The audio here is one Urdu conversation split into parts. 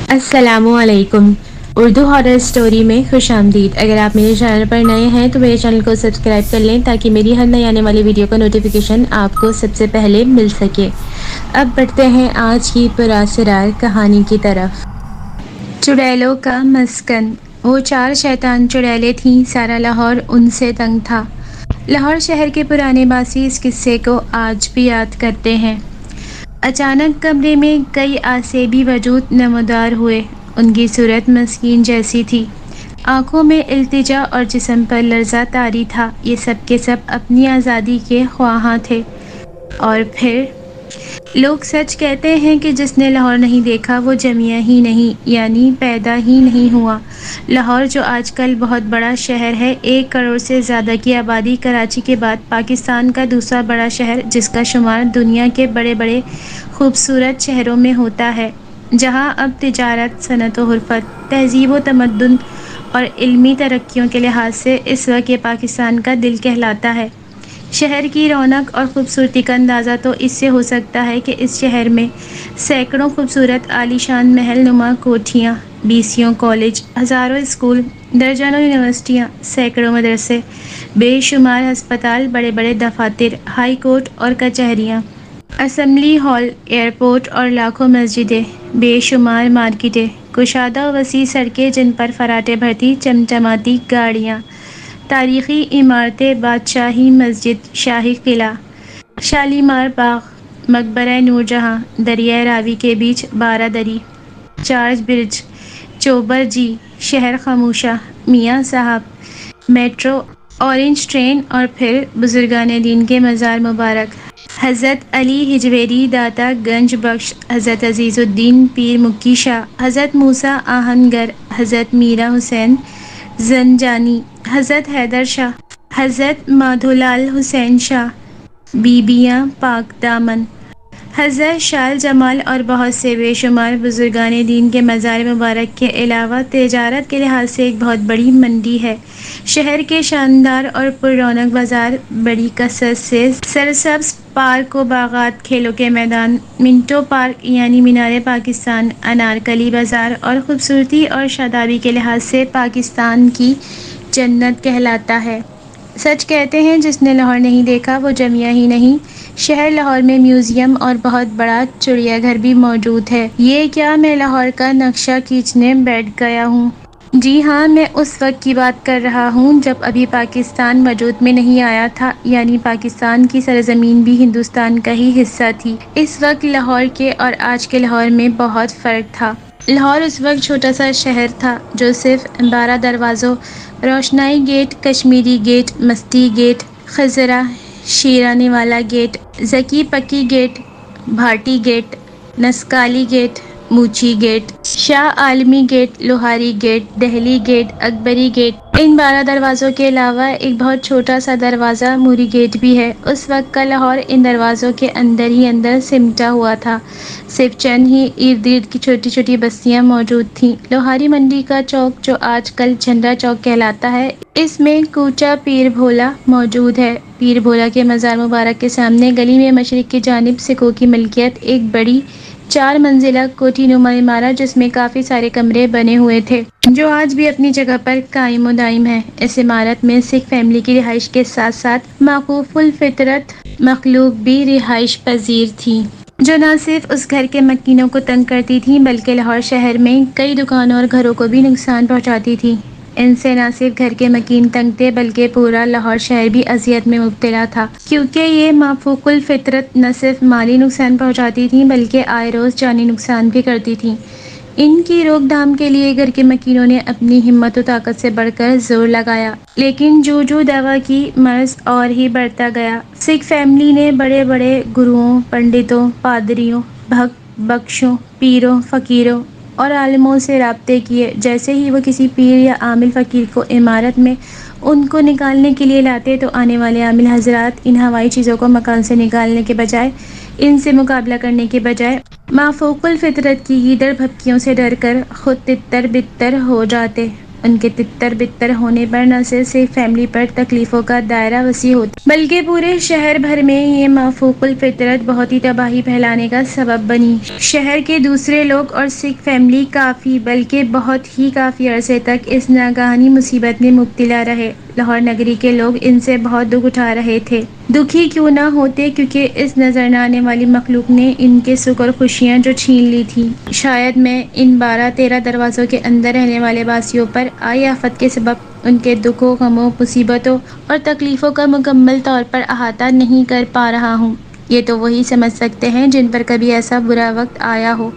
السلام علیکم۔ اردو ہارر سٹوری میں خوش آمدید۔ اگر آپ میرے چینل پر نئے ہیں تو میرے چینل کو سبسکرائب کر لیں تاکہ میری ہر نئی آنے والی ویڈیو کا نوٹیفیکیشن آپ کو سب سے پہلے مل سکے۔ اب بڑھتے ہیں آج کی پراسرار کہانی کی طرف۔ چڑیلوں کا مسکن۔ وہ 4 شیطان چڑیلیں تھیں، سارا لاہور ان سے تنگ تھا۔ لاہور شہر کے پرانے باسی اس قصے کو آج بھی یاد کرتے ہیں۔ اچانک کمرے میں کئی آسیبی وجود نمودار ہوئے۔ ان کی صورت مسکین جیسی تھی، آنکھوں میں التجا اور جسم پر لرزہ طاری تھا۔ یہ سب کے سب اپنی آزادی کے خواہاں تھے۔ اور پھر لوگ سچ کہتے ہیں کہ جس نے لاہور نہیں دیکھا وہ جمیا ہی نہیں، یعنی پیدا ہی نہیں ہوا۔ لاہور جو آج کل بہت بڑا شہر ہے، 1 کروڑ سے زیادہ کی آبادی، کراچی کے بعد پاکستان کا دوسرا بڑا شہر، جس کا شمار دنیا کے بڑے بڑے خوبصورت شہروں میں ہوتا ہے، جہاں اب تجارت، صنعت و حرفت، تہذیب و تمدن اور علمی ترقیوں کے لحاظ سے اس وقت یہ پاکستان کا دل کہلاتا ہے۔ شہر کی رونق اور خوبصورتی کا اندازہ تو اس سے ہو سکتا ہے کہ اس شہر میں سینکڑوں خوبصورت عالی شان محل نما کوٹھیاں، 20 کالج، ہزاروں اسکول، درجنوں یونیورسٹیاں، سینکڑوں مدرسے، بے شمار ہسپتال، بڑے بڑے دفاتر، ہائی کورٹ اور کچہریاں، اسمبلی ہال، ایئرپورٹ اور لاکھوں مسجدیں، بے شمار مارکیٹیں، کشادہ و وسیع سڑکیں جن پر فراٹے بھرتی چمچماتی گاڑیاں، تاریخی عمارتیں، بادشاہی مسجد، شاہی قلعہ، شالیمار باغ، مقبرہ نور جہاں، دریائے راوی کے بیچ بارہ دری، چارج برج، چوبر جی، شہر خاموشہ، میاں صاحب، میٹرو، اورنج ٹرین، اور پھر بزرگان دین کے مزار مبارک، حضرت علی حجویری داتا گنج بخش، حضرت عزیز الدین پیر مکی شاہ، حضرت موسیٰ آہنگر، حضرت میرا حسین زنجانی، حضرت حیدر شاہ، حضرت مادھولال حسین شاہ، بیبیاں پاک دامن، حضرت شال جمال اور بہت سے بے شمار بزرگان دین کے مزار مبارک کے علاوہ تجارت کے لحاظ سے ایک بہت بڑی منڈی ہے۔ شہر کے شاندار اور پر رونق بازار بڑی کثرت سے سرسبز پارک و باغات، کھیلوں کے میدان، منٹو پارک یعنی مینار پاکستان، انارکلی بازار اور خوبصورتی اور شادابی کے لحاظ سے پاکستان کی جنت کہلاتا ہے۔ سچ کہتے ہیں جس نے لاہور نہیں دیکھا وہ جمیا ہی نہیں۔ شہر لاہور میں میوزیم اور بہت بڑا چڑیا گھر بھی موجود ہے۔ یہ کیا میں لاہور کا نقشہ کھینچنے بیٹھ گیا ہوں؟ جی ہاں، میں اس وقت کی بات کر رہا ہوں جب ابھی پاکستان وجود میں نہیں آیا تھا، یعنی پاکستان کی سرزمین بھی ہندوستان کا ہی حصہ تھی۔ اس وقت لاہور کے اور آج کے لاہور میں بہت فرق تھا۔ لاہور اس وقت چھوٹا سا شہر تھا جو صرف 12 دروازوں، روشنائی گیٹ، کشمیری گیٹ، مستی گیٹ، خضرہ شیرانی والا گیٹ، زکی پکی گیٹ، بھاٹی گیٹ، نسکالی گیٹ، موچی گیٹ، شاہ عالمی get, Lohari get, Delhi get, Akbari get, ان 12 دروازوں کے علاوہ ایک بہت چھوٹا سا دروازہ موری گیٹ بھی ہے۔ اس وقت کا لاہور ان دروازوں کے اندر ہی اندر سمٹا ہوا تھا، صرف چند ہی ارد گرد کی چھوٹی چھوٹی بستیاں موجود تھیں۔ لوہاری منڈی کا چوک جو آج کل جھنڈا چوک کہلاتا ہے، اس میں کوچہ پیر بھولا موجود ہے۔ پیر بھولا کے مزار مبارک کے سامنے گلی میں مشرق کی جانب سکھوں کی ملکیت ایک بڑی 4 منزلہ کوٹھی نما عمارت جس میں کافی سارے کمرے بنے ہوئے تھے، جو آج بھی اپنی جگہ پر قائم و دائم ہے۔ اس عمارت میں سکھ فیملی کی رہائش کے ساتھ ساتھ معکوف الفطرت مخلوق بھی رہائش پذیر تھی، جو نہ صرف اس گھر کے مکینوں کو تنگ کرتی تھیں بلکہ لاہور شہر میں کئی دکانوں اور گھروں کو بھی نقصان پہنچاتی تھیں۔ ان سے نہ صرف گھر کے مکین تنگ تھے بلکہ پورا لاہور شہر بھی اذیت میں مبتلا تھا، کیونکہ یہ معکوف الفطرت نہ صرف مالی نقصان پہنچاتی تھیں بلکہ آئے روز جانی نقصان بھی کرتی تھیں۔ ان کی روک تھام کے لیے گھر کے مکینوں نے اپنی ہمت و طاقت سے بڑھ کر زور لگایا، لیکن جو دوا کی مرض اور ہی بڑھتا گیا۔ سکھ فیملی نے بڑے بڑے گروؤں، پنڈتوں، پادریوں، بھکت بخشوں، پیروں، فقیروں اور عالموں سے رابطے کیے۔ جیسے ہی وہ کسی پیر یا عامل فقیر کو عمارت میں ان کو نکالنے کے لیے لاتے تو آنے والے عامل حضرات ان ہوائی چیزوں کو مکان سے نکالنے کے بجائے، ان سے مقابلہ کرنے کے بجائے، معکوف الفطرت کی ہی در بھبکیوں سے ڈر کر خود تتر بتر ہو جاتے۔ ان کے تتر بتر ہونے پر نہ صرف فیملی پر تکلیفوں کا دائرہ وسیع ہوتا بلکہ پورے شہر بھر میں یہ مافوق الفطرت بہت ہی تباہی پھیلانے کا سبب بنی۔ شہر کے دوسرے لوگ اور سکھ فیملی کافی بلکہ بہت ہی کافی عرصے تک اس ناگہانی مصیبت میں مبتلا رہے۔ لاہور نگری کے لوگ ان سے بہت دکھ اٹھا رہے تھے، دکھی کیوں نہ ہوتے، کیونکہ اس نظر نہ آنے والی مخلوق نے ان کے سکھ اور خوشیاں جو چھین لی تھیں۔ شاید میں ان 12-13 دروازوں کے اندر رہنے والے باسیوں پر آئی آفت کے سبب ان کے دکھوں، غموں، مصیبتوں اور تکلیفوں کا مکمل طور پر احاطہ نہیں کر پا رہا ہوں۔ یہ تو وہی سمجھ سکتے ہیں جن پر کبھی ایسا برا وقت آیا ہو،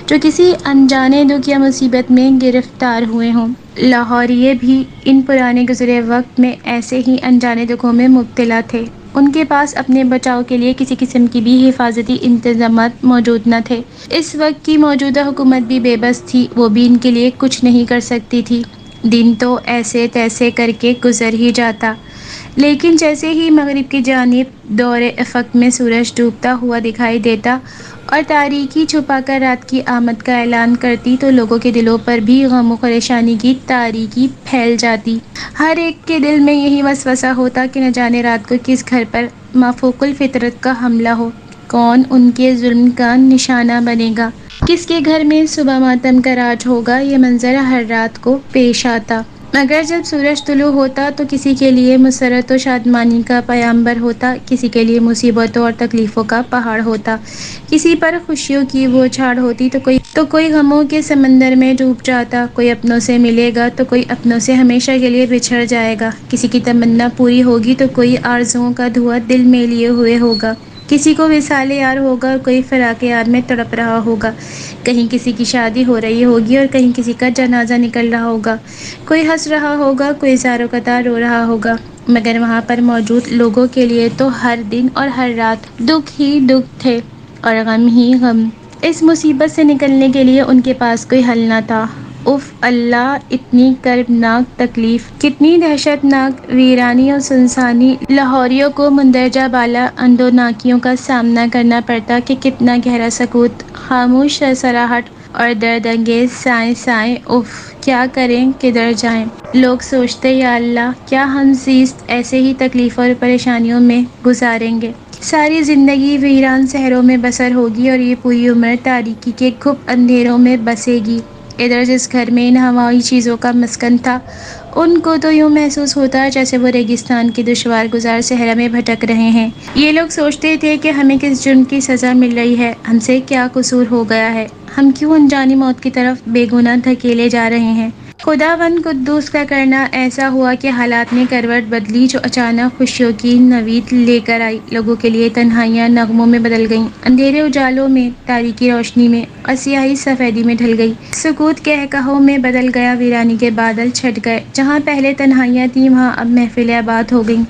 جو کسی انجانے دکھ یا مصیبت میں گرفتار ہوئے ہوں۔ لاہوریے بھی ان پرانے گزرے وقت میں ایسے ہی انجانے دکھوں میں مبتلا تھے۔ ان کے پاس اپنے بچاؤ کے لیے کسی قسم کی بھی حفاظتی انتظامات موجود نہ تھے۔ اس وقت کی موجودہ حکومت بھی بے بس تھی، وہ بھی ان کے لیے کچھ نہیں کر سکتی تھی۔ دن تو ایسے تیسے کر کے گزر ہی جاتا، لیکن جیسے ہی مغرب کی جانب دور افق میں سورج ڈوبتا ہوا دکھائی دیتا اور تاریکی چھپا کر رات کی آمد کا اعلان کرتی تو لوگوں کے دلوں پر بھی غم و پریشانی کی تاریکی پھیل جاتی۔ ہر ایک کے دل میں یہی وسوسہ ہوتا کہ نہ جانے رات کو کس گھر پر مافوق الفطرت کا حملہ ہو، کون ان کے ظلم کا نشانہ بنے گا، کس کے گھر میں صبح ماتم کا راج ہوگا۔ یہ منظر ہر رات کو پیش آتا، مگر جب سورج طلوع ہوتا تو کسی کے لیے مسرت و شادمانی کا پیامبر ہوتا، کسی کے لیے مصیبتوں اور تکلیفوں کا پہاڑ ہوتا، کسی پر خوشیوں کی بوچھاڑ ہوتی تو کوئی غموں کے سمندر میں ڈوب جاتا، کوئی اپنوں سے ملے گا تو کوئی اپنوں سے ہمیشہ کے لیے بچھڑ جائے گا، کسی کی تمنا پوری ہوگی تو کوئی آرزوؤں کا دھواں دل میں لیے ہوئے ہوگا، کسی کو وصال یار ہوگا اور کوئی فراق یار میں تڑپ رہا ہوگا، کہیں کسی کی شادی ہو رہی ہوگی اور کہیں کسی کا جنازہ نکل رہا ہوگا، کوئی ہنس رہا ہوگا، کوئی زاروں قطار رو رہا ہوگا، مگر وہاں پر موجود لوگوں کے لیے تو ہر دن اور ہر رات دکھ ہی دکھ تھے اور غم ہی غم۔ اس مصیبت سے نکلنے کے لیے ان کے پاس کوئی حل نہ تھا۔ اف اللہ، اتنی کربناک تکلیف، کتنی دہشت ناک ویرانی اور سنسانی لاہوریوں کو مندرجہ بالا اندوناکیوں کا سامنا کرنا پڑتا کہ کتنا گہرا سکوت، خاموش سرسراہٹ اور درد انگیز سائیں سائیں، اف کیا کریں کدھر جائیں۔ لوگ سوچتے یا اللہ، کیا ہم زیست ایسے ہی تکلیفوں اور پریشانیوں میں گزاریں گے، ساری زندگی ویران صحروں میں بسر ہوگی اور یہ پوری عمر تاریکی کے گھپ اندھیروں میں بسے گی۔ ادھر جس گھر میں ان ہوائی چیزوں کا مسکن تھا، ان کو تو یوں محسوس ہوتا جیسے وہ ریگستان کے دشوار گزار صحرا میں بھٹک رہے ہیں۔ یہ لوگ سوچتے تھے کہ ہمیں کس جرم کی سزا مل رہی ہے، ہم سے کیا قصور ہو گیا ہے، ہم کیوں انجانی موت کی طرف بے گناہ دھکیلے جا رہے ہیں۔ خداوند قدوس کا کرنا ایسا ہوا کہ حالات نے کروٹ بدلی، جو اچانک خوشیوں کی نوید لے کر آئی۔ لوگوں کے لیے تنہائیاں نغموں میں بدل گئیں، اندھیرے اجالوں میں، تاریکی روشنی میں اور سیاہی سفیدی میں ڈھل گئی۔ سکوت قہقہوں میں بدل گیا، ویرانی کے بادل چھٹ گئے، جہاں پہلے تنہائیاں تھیں وہاں اب محفلیں آباد ہو گئیں۔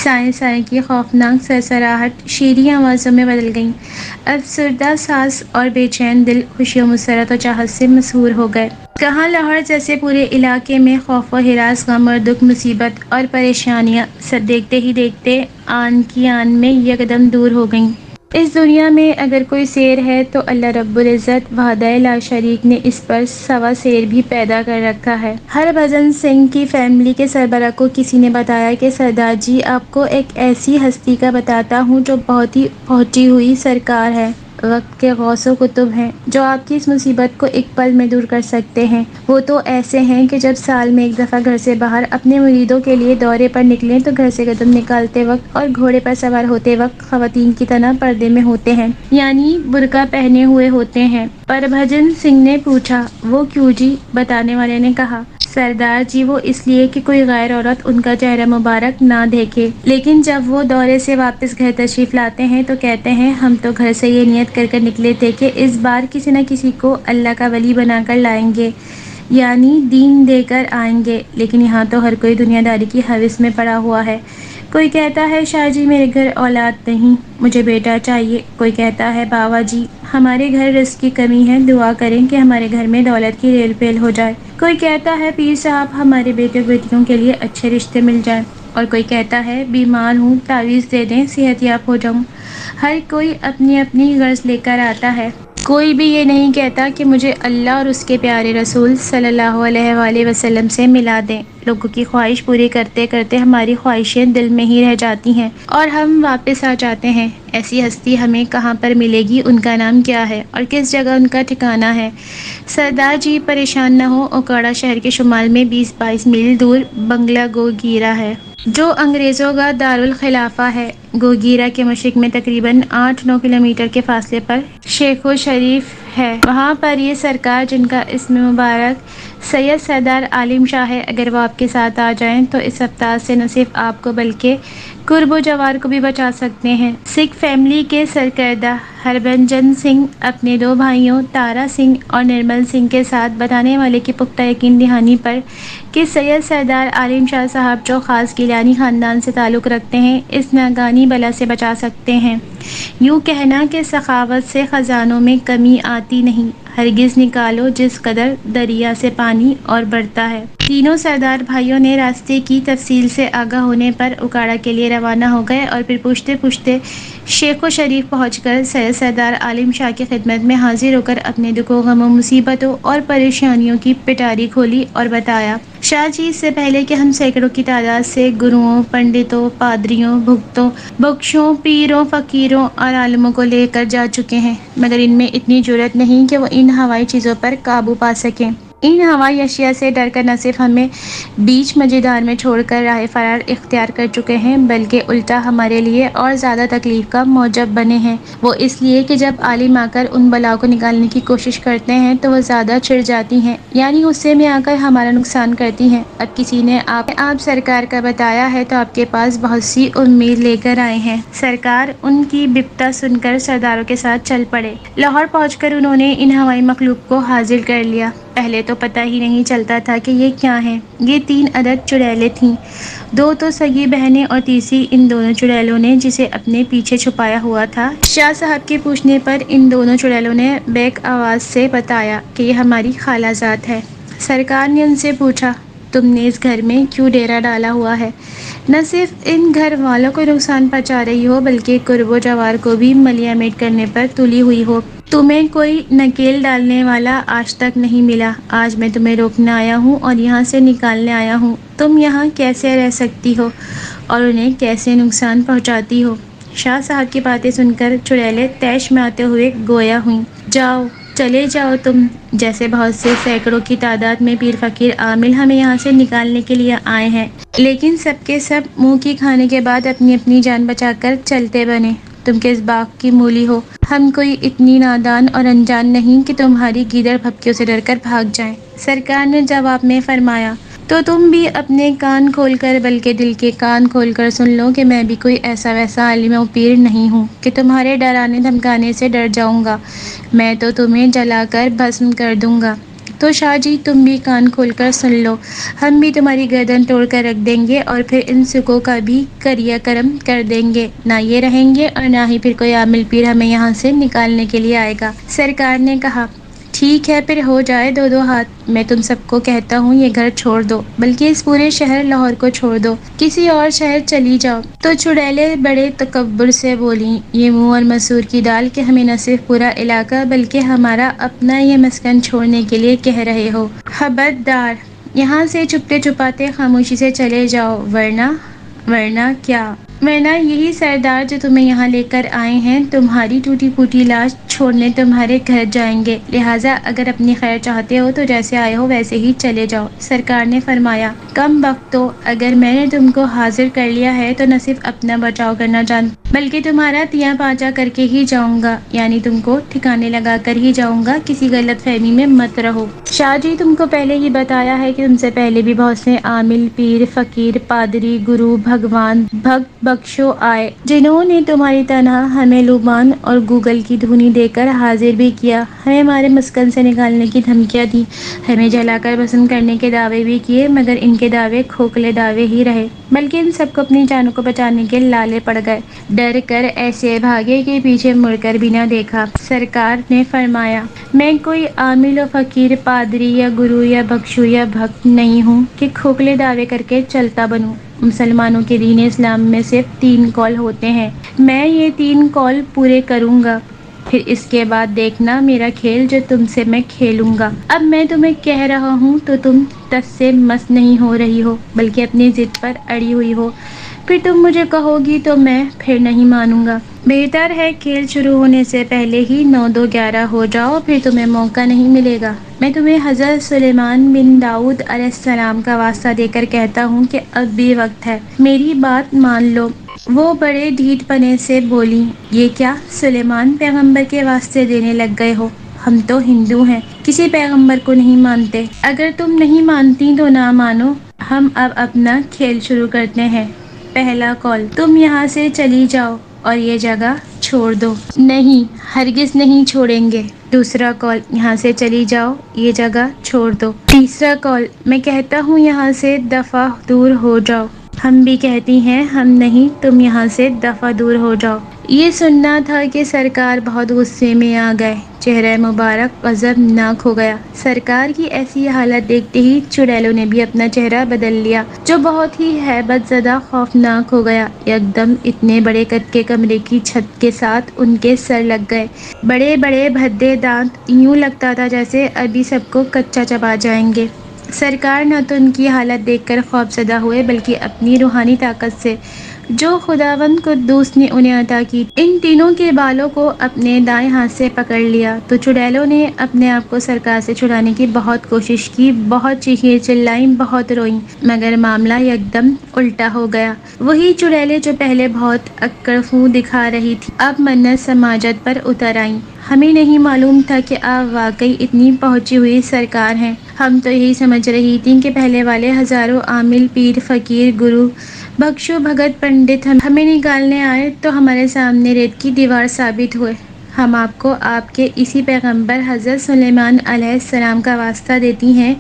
سائیں سائیں کی خوفناک سرسراہٹ شیریں آوازوں میں بدل گئیں۔ افسردہ ساز اور بے چین دل خوشی و مسرت و چاہت سے مسحور ہو گئے۔ کہاں لاہور جیسے پورے علاقے میں خوف و ہراس، غم اور دکھ، مصیبت اور پریشانیاں سب دیکھتے ہی دیکھتے آن کی آن میں یکدم دور ہو گئیں۔ اس دنیا میں اگر کوئی سیر ہے تو اللہ رب العزت وحدہ لا شریک نے اس پر سوا سیر بھی پیدا کر رکھا ہے۔ ہربھجن سنگھ کی فیملی کے سربراہ کو کسی نے بتایا کہ سردار جی، آپ کو ایک ایسی ہستی کا بتاتا ہوں جو بہت ہی پہنچی ہوئی سرکار ہے، وقت کے غوث و قطب ہیں، جو آپ کی اس مصیبت کو ایک پل میں دور کر سکتے ہیں۔ وہ تو ایسے ہیں کہ جب سال میں ایک دفعہ گھر سے باہر اپنے مریدوں کے لیے دورے پر نکلیں تو گھر سے قدم نکالتے وقت اور گھوڑے پر سوار ہوتے وقت خواتین کی طرح پردے میں ہوتے ہیں، یعنی برقع پہنے ہوئے ہوتے ہیں۔ ہربھجن سنگھ نے پوچھا، وہ کیوں جی؟ بتانے والے نے کہا، سردار جی، وہ اس لیے کہ کوئی غیر عورت ان کا چہرہ مبارک نہ دیکھے، لیکن جب وہ دورے سے واپس گھر تشریف لاتے ہیں تو کہتے ہیں، ہم تو گھر سے یہ نیت کر نکلے تھے کہ اس بار کسی نہ کسی کو اللہ کا ولی بنا کر لائیں گے، یعنی دین دے کر آئیں گے، لیکن یہاں تو ہر کوئی دنیا داری کی ہوس میں پڑا ہوا ہے۔ کوئی کہتا ہے، شاہ جی میرے گھر اولاد نہیں، مجھے بیٹا چاہیے۔ کوئی کہتا ہے، باوا جی ہمارے گھر رزق کی کمی ہے، دعا کریں کہ ہمارے گھر میں دولت کی ریل پیل ہو جائے۔ کوئی کہتا ہے، پیر صاحب ہمارے بیٹے بیٹیوں کے لیے اچھے رشتے مل جائیں، اور کوئی کہتا ہے، بیمار ہوں، تعویذ دے دیں، صحت یاب ہو جاؤں۔ ہر کوئی اپنی اپنی غرض لے کر آتا ہے۔ کوئی بھی یہ نہیں کہتا کہ مجھے اللہ اور اس کے پیارے رسول صلی اللہ علیہ وآلہ وسلم سے ملا دیں۔ لوگوں کی خواہش پوری کرتے کرتے ہماری خواہشیں دل میں ہی رہ جاتی ہیں اور ہم واپس آ جاتے ہیں۔ ایسی ہستی ہمیں کہاں پر ملے گی، ان کا نام کیا ہے اور کس جگہ ان کا ٹھکانہ ہے؟ سردار جی پریشان نہ ہو، اوکاڑا شہر کے شمال میں 20-22 میل دور بنگلہ گوگیرا ہے، جو انگریزوں کا دارالخلافہ ہے۔ گوگیرا کے مشرق میں تقریباً 8-9 کلومیٹر کے فاصلے پر شیخ و شریف ہے۔ وہاں پر یہ سرکار، جن کا اسم مبارک سید سردار عالم شاہ ہے، اگر وہ آپ کے ساتھ آ جائیں تو اس سفتا سے نہ صرف آپ کو بلکہ قرب و جوار کو بھی بچا سکتے ہیں۔ سکھ فیملی کے سرکردہ ہربھجن سنگھ اپنے 2 بھائیوں تارا سنگھ اور نرمل سنگھ کے ساتھ بتانے والے کی پختہ یقین دہانی پر کہ سید سردار عالم شاہ صاحب جو خاص گیلانی خاندان سے تعلق رکھتے ہیں، اس ناگہانی بلا سے بچا سکتے ہیں۔ یوں کہنا کہ سخاوت سے خزانوں میں کمی آتی نہیں، ہرگز نکالو جس قدر دریا سے پانی اور بڑھتا ہے۔ تینوں سردار بھائیوں نے راستے کی تفصیل سے آگاہ ہونے پر اوکاڑا کے لیے روانہ ہو گئے اور پھر پوچھتے پوچھتے شیخ و شریف پہنچ کر سید سردار عالم شاہ کی خدمت میں حاضر ہو کر اپنے دکھوں، غموں، مصیبتوں اور پریشانیوں کی پٹاری کھولی اور بتایا، شاہ جی، اس سے پہلے کہ ہم سینکڑوں کی تعداد سے گروؤں، پنڈتوں، پادریوں، بھگتوں، بخشوں، پیروں، فقیروں اور عالموں کو لے کر جا چکے ہیں، مگر ان میں اتنی جرأت نہیں کہ وہ ان ہوائی چیزوں پر قابو پا سکیں۔ ان ہوائی اشیاء سے ڈر کر نہ صرف ہمیں بیچ مجیدار میں چھوڑ کر راہ فرار اختیار کر چکے ہیں، بلکہ الٹا ہمارے لیے اور زیادہ تکلیف کا موجب بنے ہیں۔ وہ اس لیے کہ جب عالم آ کر ان بلاؤں کو نکالنے کی کوشش کرتے ہیں تو وہ زیادہ چڑ جاتی ہیں، یعنی غصے میں آ کر ہمارا نقصان کرتی ہیں۔ اب کسی نے آپ سرکار کا بتایا ہے تو آپ کے پاس بہت سی امید لے کر آئے ہیں۔ سرکار ان کی بپتا سن کر سرداروں کے ساتھ چل پڑے۔ لاہور پہنچ کر انہوں نے ان ہوائی مخلوق کو حاضر کر لیا۔ پہلے تو پتہ ہی نہیں چلتا تھا کہ یہ کیا ہیں۔ یہ 3 عدد چڑیلیں تھیں، 2 تو سگی بہنیں اور تیسری ان دونوں چڑیلوں نے جسے اپنے پیچھے چھپایا ہوا تھا۔ شاہ صاحب کے پوچھنے پر ان دونوں چڑیلوں نے بیک آواز سے بتایا کہ یہ ہماری خالہ زاد ہے۔ سرکار نے ان سے پوچھا، تم نے اس گھر میں کیوں ڈیرا ڈالا ہوا ہے؟ نہ صرف ان گھر والوں کو نقصان پہنچا رہی ہو بلکہ قرب و جوار کو بھی ملیا میٹ کرنے پر تلی ہوئی ہو۔ تمہیں کوئی نکیل ڈالنے والا آج تک نہیں ملا۔ آج میں تمہیں روکنے آیا ہوں اور یہاں سے نکالنے آیا ہوں۔ تم یہاں کیسے رہ سکتی ہو اور انہیں کیسے نقصان پہنچاتی ہو؟ شاہ صاحب کی باتیں سن کر چڑیلیں طیش میں آتے ہوئے گویا ہوئیں، جاؤ، چلے جاؤ تم جیسے بہت سے سینکڑوں کی تعداد میں پیر فقیر عامل ہمیں یہاں سے نکالنے کے لیے آئے ہیں، لیکن سب کے سب منہ کی کھانے کے بعد اپنی اپنی جان بچا کر چلتے بنے۔ تم کس باغ کی مولی ہو؟ ہم کوئی اتنی نادان اور انجان نہیں کہ تمہاری گیدڑ بھپکیوں سے ڈر کر بھاگ جائیں۔ سرکار نے جواب میں فرمایا، تو تم بھی اپنے کان کھول کر بلکہ دل کے کان کھول کر سن لو کہ میں بھی کوئی ایسا ویسا عالم و پیر نہیں ہوں کہ تمہارے ڈرانے دھمکانے سے ڈر جاؤں گا۔ میں تو تمہیں جلا کر بھسم کر دوں گا۔ تو شاہ جی، تم بھی کان کھول کر سن لو، ہم بھی تمہاری گردن توڑ کر رکھ دیں گے اور پھر ان سکھوں کا بھی کریا کرم کر دیں گے۔ نہ یہ رہیں گے اور نہ ہی پھر کوئی عامل پیر ہمیں یہاں سے نکالنے کے لیے آئے گا۔ سرکار نے کہا، ٹھیک ہے، پھر ہو جائے 2 ہاتھ۔ میں تم سب کو کہتا ہوں یہ گھر چھوڑ دو، بلکہ اس پورے شہر لاہور کو چھوڑ دو، کسی اور شہر چلی جاؤ۔ تو چڑیلیں بڑے تکبر سے بولیں، یہ منہ اور مسور کی دال کہ ہمیں نہ صرف پورا علاقہ بلکہ ہمارا اپنا یہ مسکن چھوڑنے کے لیے کہہ رہے ہو؟ خبردار، یہاں سے چھپتے چھپاتے خاموشی سے چلے جاؤ، ورنہ کیا؟ ورنہ یہی سردار جو تمہیں یہاں لے کر آئے ہیں تمہاری ٹوٹی پھوٹی لاش چھوڑنے تمہارے گھر جائیں گے، لہٰذا اگر اپنی خیر چاہتے ہو تو جیسے آئے ہو ویسے ہی چلے جاؤ۔ سرکار نے فرمایا، کم بختو، اگر میں نے تم کو حاضر کر لیا ہے تو نہ صرف اپنا بچاؤ کرنا جانتا بلکہ تمہارا تیا پاچا کر کے ہی جاؤں گا، یعنی تم کو ٹھکانے لگا کر ہی جاؤں گا، کسی غلط فہمی میں مت رہو۔ شاہ جی، تم کو پہلے ہی بتایا ہے کہ تم سے پہلے بھی بہت سے عامل، پیر، فقیر، پادری، گرو، بھگوان، بھگت، بخشو آئے، جنہوں نے تمہاری طرح ہمیں لوبان اور گوگل کی دھونی دے کر حاضر بھی کیا، ہمیں ہمارے مسکن سے نکالنے کی دھمکیاں دی، ہمیں جلا کر بھسم کرنے کے دعوے بھی کیے، مگر ان کے دعوے کھوکھلے دعوے ہی رہے، بلکہ ان سب کو اپنی جانوں کو بچانے کے لالے پڑ گئے، ڈر کر ایسے بھاگے کہ پیچھے مڑ کر بھی نہ دیکھا۔ سرکار نے فرمایا، میں کوئی عامل و فقیر، پادری یا گرو یا بخشو یا بھگت نہیں ہوں کہ کھوکھلے دعوے کر کے چلتا بنوں۔ مسلمانوں کے دین اسلام میں صرف 3 قول ہوتے ہیں، میں یہ 3 قول پورے کروں گا۔ پھر اس کے بعد دیکھنا میرا کھیل جو تم سے میں کھیلوں گا۔ اب میں تمہیں کہہ رہا ہوں تو تم ٹس سے مس نہیں ہو رہی ہو بلکہ اپنی ضد پر اڑی ہوئی ہو۔ پھر تم مجھے کہو گی تو میں پھر نہیں مانوں گا۔ بہتر ہے کھیل شروع ہونے سے پہلے ہی 9-2-11 ہو جاؤ، پھر تمہیں موقع نہیں ملے گا۔ میں تمہیں حضرت سلیمان بن داؤد علیہ السلام کا واسطہ دے کر کہتا ہوں کہ اب بھی وقت ہے، میری بات مان لو۔ وہ بڑے ڈھیٹ پنے سے بولی، یہ کیا سلیمان پیغمبر کے واسطے دینے لگ گئے ہو؟ ہم تو ہندو ہیں، کسی پیغمبر کو نہیں مانتے۔ اگر تم نہیں مانتی تو نہ مانو، ہم اب اپنا کھیل شروع کرتے ہیں۔ پہلا کال، تم یہاں سے چلی جاؤ اور یہ جگہ چھوڑ دو۔ نہیں، ہرگز نہیں چھوڑیں گے۔ دوسرا کال، یہاں سے چلی جاؤ، یہ جگہ چھوڑ دو۔ تیسرا کال، میں کہتا ہوں یہاں سے دفعہ دور ہو جاؤ۔ ہم بھی کہتی ہیں ہم نہیں، تم یہاں سے دفعہ دور ہو جاؤ۔ یہ سننا تھا کہ سرکار بہت غصے میں آ گئے، چہرہ مبارک غضبناک ہو گیا۔ سرکار کی ایسی حالت دیکھتے ہی چڑیلوں نے بھی اپنا چہرہ بدل لیا، جو بہت ہی ہیبت زدہ خوفناک ہو گیا۔ یکدم اتنے بڑے قد کے کمرے کی چھت کے ساتھ ان کے سر لگ گئے، بڑے بڑے بھدے دانت، یوں لگتا تھا جیسے ابھی سب کو کچا چبا جائیں گے۔ سرکار نہ تو ان کی حالت دیکھ کر خوف زدہ ہوئے بلکہ اپنی روحانی طاقت سے جو خداوند قدوس نے انہیں عطا کی، ان تینوں کے بالوں کو اپنے دائیں ہاتھ سے پکڑ لیا۔ تو چڑیلوں نے اپنے آپ کو سرکار سے چھڑانے کی بہت کوشش کی، بہت چیخیں چلائیں، بہت روئیں، مگر معاملہ یکدم الٹا ہو گیا۔ وہی چڑیلیں جو پہلے بہت اکڑ خوں دکھا رہی تھیں، اب منت سماجت پر اتر آئیں۔ ہمیں نہیں معلوم تھا کہ آپ واقعی اتنی پہنچی ہوئی سرکار ہیں۔ ہم تو یہی سمجھ رہی تھیں کہ پہلے والے ہزاروں عامل، پیر، فقیر، گرو، بھکشو، بھگت، پنڈت ہمیں نکالنے آئے تو ہمارے سامنے ریت کی دیوار ثابت ہوئے۔ ہم آپ کو آپ کے اسی پیغمبر حضرت سلیمان علیہ السلام کا واسطہ دیتی ہیں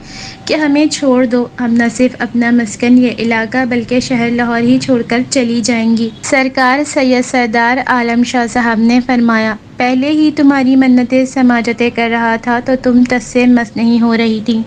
کہ ہمیں چھوڑ دو، ہم نہ صرف اپنا مسکن یہ علاقہ بلکہ شہر لاہور ہی چھوڑ کر چلی جائیں گی۔ سرکار سید سردار عالم شاہ صاحب نے فرمایا، پہلے ہی تمہاری منتیں سماجتیں کر رہا تھا تو تم ٹس سے مس نہیں ہو رہی تھی۔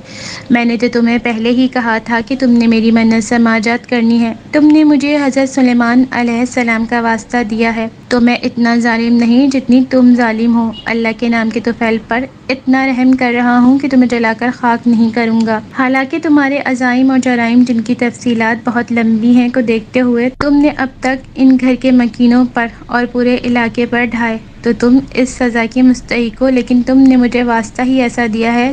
میں نے تو تمہیں پہلے ہی کہا تھا کہ تم نے میری منت سماجت کرنی ہے۔ تم نے مجھے حضرت سلیمان علیہ السلام کا واسطہ دیا ہے تو میں اتنا ظالم نہیں جتنی تم ظالم ہو۔ اللہ کے نام کے طفیل پر اتنا رحم کر رہا ہوں کہ تمہیں جلا کر خاک نہیں کروں گا۔ حالانکہ تمہارے عزائم اور جرائم جن کی تفصیلات بہت لمبی ہیں کو دیکھتے ہوئے تم نے اب تک ان گھر کے مکینوں پر اور پورے علاقے پر ڈھائے تو تم اس سزا کی مستحق ہو، لیکن تم نے مجھے واسطہ ہی ایسا دیا ہے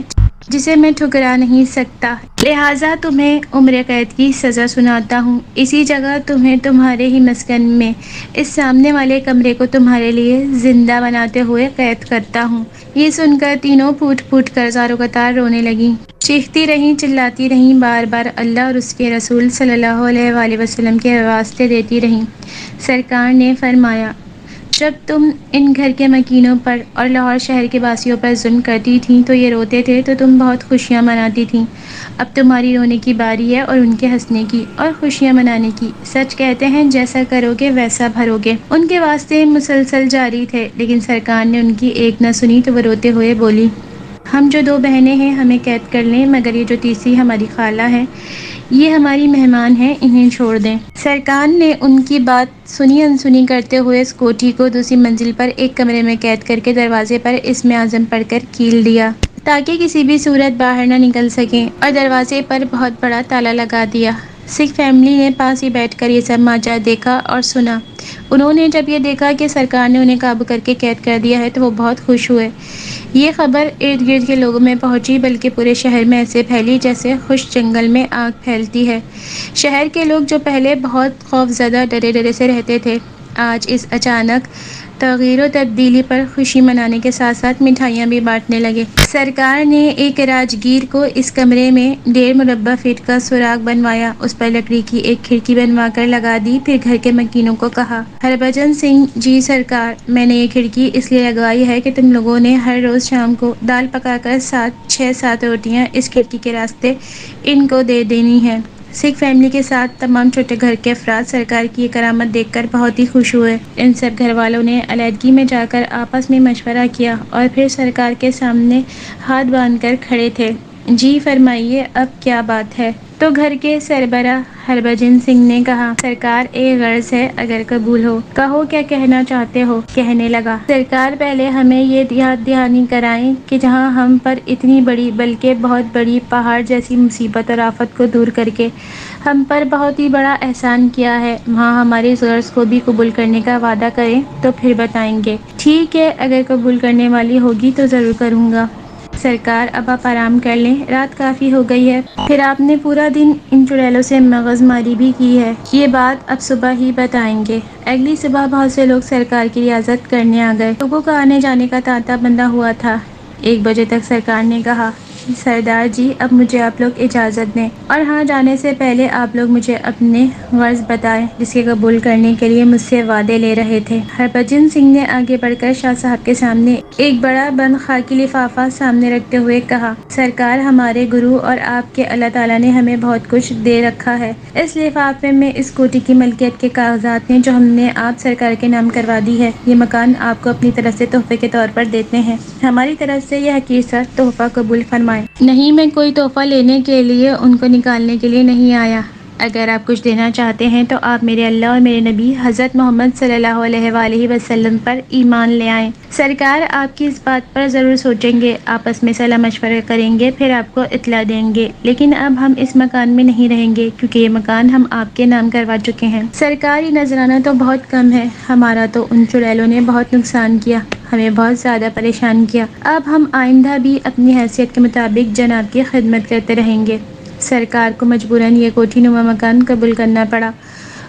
جسے میں ٹھکرا نہیں سکتا، لہٰذا تمہیں عمر قید کی سزا سناتا ہوں۔ اسی جگہ تمہیں تمہارے ہی مسکن میں اس سامنے والے کمرے کو تمہارے لیے زندہ بناتے ہوئے قید کرتا ہوں۔ یہ سن کر تینوں پھوٹ پھوٹ کر زاروں قطار رونے لگیں، چیختی رہیں، چلاتی رہیں، بار بار اللہ اور اس کے رسول صلی اللہ علیہ وآلہ وسلم کے واسطے دیتی رہیں۔ سرکار نے فرمایا، جب تم ان گھر کے مکینوں پر اور لاہور شہر کے باسیوں پر ظلم کرتی تھیں تو یہ روتے تھے تو تم بہت خوشیاں مناتی تھیں۔ اب تمہاری رونے کی باری ہے اور ان کے ہنسنے کی اور خوشیاں منانے کی۔ سچ کہتے ہیں جیسا کرو گے ویسا بھرو گے۔ ان کے واسطے مسلسل جاری تھے، لیکن سرکار نے ان کی ایک نہ سنی تو وہ روتے ہوئے بولی، ہم جو دو بہنیں ہیں ہمیں قید کر لیں، مگر یہ جو تیسری ہماری خالہ ہے یہ ہماری مہمان ہیں، انہیں چھوڑ دیں۔ سرکار نے ان کی بات سنی انسنی کرتے ہوئے اس کوٹھی کو دوسری منزل پر ایک کمرے میں قید کر کے دروازے پر اسم اعظم پڑھ کر کیل دیا تاکہ کسی بھی صورت باہر نہ نکل سکیں، اور دروازے پر بہت بڑا تالا لگا دیا۔ سکھ فیملی نے پاس ہی بیٹھ کر یہ سب ماجرا دیکھا اور سنا۔ انہوں نے جب یہ دیکھا کہ سرکار نے انہیں قابو کر کے قید کر دیا ہے تو وہ بہت خوش ہوئے۔ یہ خبر ارد گرد کے لوگوں میں پہنچی، بلکہ پورے شہر میں ایسے پھیلی جیسے خشک جنگل میں آگ پھیلتی ہے۔ شہر کے لوگ جو پہلے بہت خوف زدہ ڈرے ڈرے سے رہتے تھے، آج اس اچانک تغیر و تبدیلی پر خوشی منانے کے ساتھ ساتھ مٹھائیاں بھی بانٹنے لگے۔ سرکار نے ایک راجگیر کو اس کمرے میں 1.5 مربع فٹ کا سوراخ بنوایا، اس پر لکڑی کی ایک کھڑکی بنوا کر لگا دی، پھر گھر کے مکینوں کو کہا، ہربھجن سنگھ جی سرکار، میں نے یہ کھڑکی اس لیے لگوائی ہے کہ تم لوگوں نے ہر روز شام کو دال پکا کر 6-7 روٹیاں اس کھڑکی کے راستے ان کو دے دینی ہیں۔ سکھ فیملی کے ساتھ تمام چھوٹے گھر کے افراد سرکار کی یہ کرامت دیکھ کر بہت ہی خوش ہوئے۔ ان سب گھر والوں نے علیحدگی میں جا کر آپس میں مشورہ کیا اور پھر سرکار کے سامنے ہاتھ باندھ کر کھڑے تھے۔ جی فرمائیے اب کیا بات ہے؟ تو گھر کے سربراہ ہربھجن سنگھ نے کہا، سرکار ایک غرض ہے، اگر قبول ہو کہو کیا کہنا چاہتے ہو؟ کہنے لگا، سرکار پہلے ہمیں یہ یاد دہانی کرائیں کہ جہاں ہم پر اتنی بڑی بلکہ بہت بڑی پہاڑ جیسی مصیبت اور آفت کو دور کر کے ہم پر بہت ہی بڑا احسان کیا ہے، وہاں ہمارے اس غرض کو بھی قبول کرنے کا وعدہ کریں تو پھر بتائیں گے۔ ٹھیک ہے، اگر قبول کرنے والی ہوگی تو ضرور کروں گا۔ سرکار اب آپ آرام کر لیں، رات کافی ہو گئی ہے، پھر آپ نے پورا دن ان چڑیلوں سے مغز ماری بھی کی ہے، یہ بات اب صبح ہی بتائیں گے۔ اگلی صبح بہت سے لوگ سرکار کی رعایت کرنے آ گئے، لوگوں کا آنے جانے کا تانتا بندھا ہوا تھا۔ 1 بجے تک سرکار نے کہا، سردار جی اب مجھے آپ لوگ اجازت دیں، اور ہاں جانے سے پہلے آپ لوگ مجھے اپنے غرض بتائیں جس کے قبول کرنے کے لیے مجھ سے وعدے لے رہے تھے۔ ہربھجن سنگھ نے آگے بڑھ کر شاہ صاحب کے سامنے ایک بڑا بند خاکی لفافہ سامنے رکھتے ہوئے کہا، سرکار ہمارے گرو اور آپ کے اللہ تعالیٰ نے ہمیں بہت کچھ دے رکھا ہے، اس لفافے میں اس کوٹھی کی ملکیت کے کاغذات ہیں جو ہم نے آپ سرکار کے نام کروا دی ہے، یہ مکان آپ کو اپنی طرف سے تحفے کے طور پر دیتے ہیں، ہماری طرف سے یہ حقیر سا تحفہ قبول فرمائیں۔ نہیں، میں کوئی تحفہ لینے کے لیے ان کو نکالنے کے لیے نہیں آیا، اگر آپ کچھ دینا چاہتے ہیں تو آپ میرے اللہ اور میرے نبی حضرت محمد صلی اللہ علیہ وآلہ وسلم پر ایمان لے آئیں۔ سرکار آپ کی اس بات پر ضرور سوچیں گے، آپس میں صلاح مشورہ کریں گے، پھر آپ کو اطلاع دیں گے، لیکن اب ہم اس مکان میں نہیں رہیں گے کیونکہ یہ مکان ہم آپ کے نام کروا چکے ہیں۔ سرکار یہ نذرانہ تو بہت کم ہے، ہمارا تو ان چڑیلوں نے بہت نقصان کیا، ہمیں بہت زیادہ پریشان کیا، اب ہم آئندہ بھی اپنی حیثیت کے مطابق جناب کی خدمت کرتے رہیں گے۔ سرکار کو مجبوراً یہ کوٹھی نما مکان قبول کرنا پڑا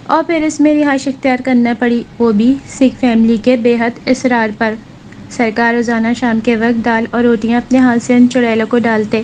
اور پھر اس میں رہائش اختیار کرنا پڑی، وہ بھی سکھ فیملی کے بے حد اصرار پر۔ سرکار روزانہ شام کے وقت دال اور روٹیاں اپنے ہاتھ سے ان چڑیلوں کو ڈالتے۔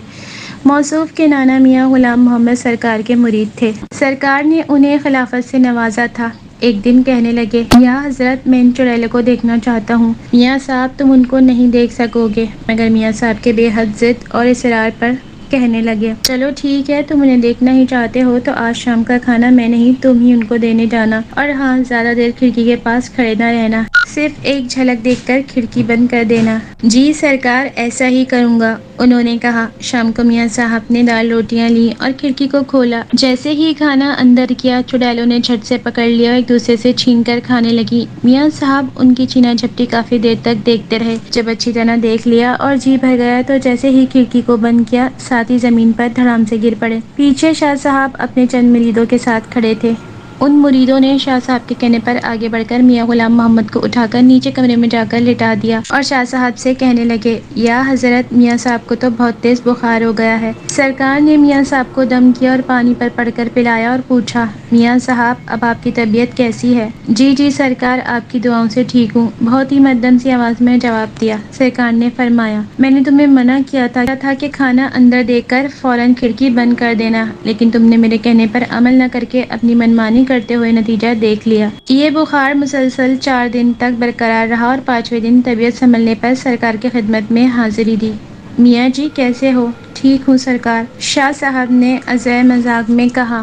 موصوف کے نانا میاں غلام محمد سرکار کے مرید تھے، سرکار نے انہیں خلافت سے نوازا تھا۔ ایک دن کہنے لگے، یا حضرت میں ان چڑیلوں کو دیکھنا چاہتا ہوں۔ میاں صاحب تم ان کو نہیں دیکھ سکو گے، مگر میاں صاحب کے بے حد ضد اور اصرار پر کہنے لگے، چلو ٹھیک ہے، تم انہیں دیکھنا ہی چاہتے ہو تو آج شام کا کھانا میں نہیں تم ہی ان کو دینے جانا، اور ہاں زیادہ دیر کھڑکی کے پاس کھڑے نہ رہنا، صرف ایک جھلک دیکھ کر کھڑکی بند کر دینا۔ جی سرکار ایسا ہی کروں گا، انہوں نے کہا۔ شام کو میاں صاحب نے دال روٹیاں لیں اور کھڑکی کو کھولا، جیسے ہی کھانا اندر کیا چڑیلوں نے جھٹ سے پکڑ لیا اور ایک دوسرے سے چھین کر کھانے لگی۔ میاں صاحب ان کی چھینا جھپٹی کافی دیر تک دیکھتے رہے، جب اچھی طرح دیکھ لیا اور جی بھر گیا تو جیسے ہی کھڑکی کو بند کیا ساتھ ہی زمین پر دھڑام سے گر پڑے۔ پیچھے شاہ صاحب اپنے چند مریدوں کے ساتھ کھڑے تھے، ان مریدوں نے شاہ صاحب کے کہنے پر آگے بڑھ کر میاں غلام محمد کو اٹھا کر نیچے کمرے میں جا کر لٹا دیا اور شاہ صاحب سے کہنے لگے، یا حضرت میاں صاحب کو تو بہت تیز بخار ہو گیا ہے۔ سرکار نے میاں صاحب کو دم کیا اور پانی پر پڑھ کر پلایا اور پوچھا، میاں صاحب اب آپ کی طبیعت کیسی ہے؟ جی سرکار آپ کی دعاؤں سے ٹھیک ہوں، بہت ہی مدھم سی آواز میں جواب دیا۔ سرکار نے فرمایا، میں نے تمہیں منع کیا تھا کہ کھانا اندر دے کر فوراً کھڑکی بند کر دینا، لیکن تم نے میرے کہنے پر عمل نہ کر کے اپنی منمانی کرتے ہوئے نتیجہ دیکھ لیا۔ یہ بخار مسلسل 4 دن تک برقرار رہا اور 5ویں دن طبیعت سنبھلنے پر سرکار کی خدمت میں حاضری دی۔ میاں جی کیسے ہو؟ ٹھیک ہوں سرکار، شاہ صاحب نے عزائے مذاق میں کہا۔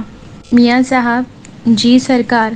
میاں صاحب، جی سرکار،